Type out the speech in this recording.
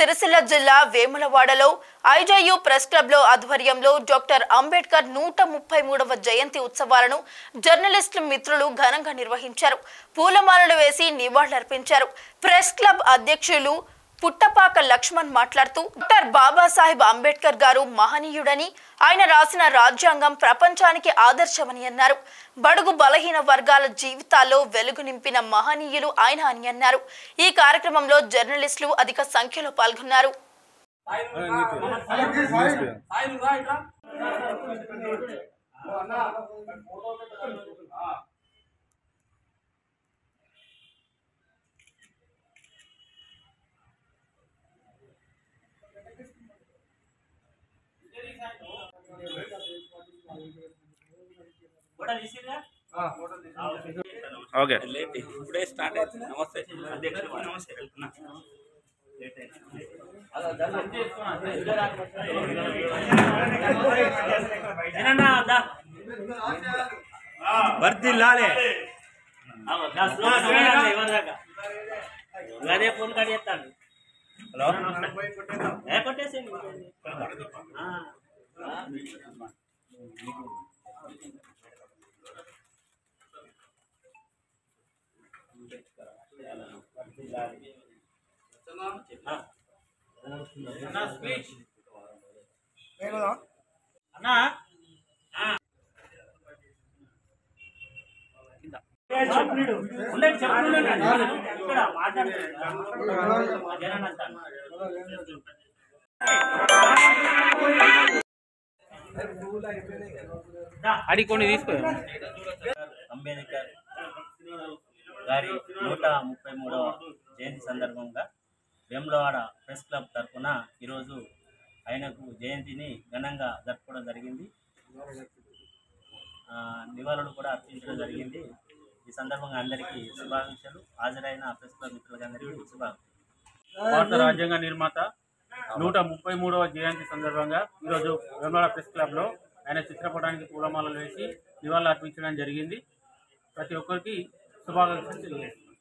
సిరిసిల్ల జిల్లా వేములవాడలో IJU press club లో ఆధ్వర్యంలో డాక్టర్ అంబేద్కర్ 133వ జయంతి ఉత్సవాలను జర్నలిస్టులు మిత్రులు ఘనంగా నిర్వహించారు. పూలమాలలు వేసి నివాళులర్పించారు. ప్రెస్ క్లబ్ అధ్యక్షులు పుట్టపాక లక్ష్మణ్ మాట్లాడుతూ డాక్టర్ బాబాసాహెబ్ అంబేద్కర్ గారు మహనీయుడని, ఆయన రాసిన రాజ్యాంగం ప్రపంచానికి ఆదర్శమని అన్నారు. బడుగు బలహీన వర్గాల జీవితాల్లో వెలుగు నింపిన మహనీయులు ఆయన అని అన్నారు. ఈ కార్యక్రమంలో జర్నలిస్టులు అధిక సంఖ్యలో పాల్గొన్నారు. ఓకే ఇప్పుడే స్టార్ట్ అవుతుంది. నమస్తే అధ్యక్షుడు, నమస్తే. వర్దిల్లాలే అదే ఫోన్ కార్డు చేస్తాను. హలో కొట్టేసి అడిగి తీసుకో. అంబేద్కర్ గారి 133వ జయంతి సందర్భంగా వేములవాడ ప్రెస్ క్లబ్ తరఫున ఈరోజు ఆయనకు జయంతిని ఘనంగా జరుపుకోవడం జరిగింది. నివాళులు కూడా అర్పించడం జరిగింది. ఈ సందర్భంగా అందరికీ శుభాకాంక్షలు. హాజరైన ప్రెస్ క్లబ్ మిత్రులకి అందరికీ శుభాకాంక్షలు. భారత రాజ్యాంగ నిర్మాత 133వ జయంతి సందర్భంగా ఈరోజు వేములవాడ ప్రెస్ క్లబ్లో ఆయన చిత్రపటానికి పూలమాలలు వేసి నివాళులు అర్పించడం జరిగింది. ప్రతి ఒక్కరికి శుభాకాంక్షలు తెలియజేస్తున్నాను.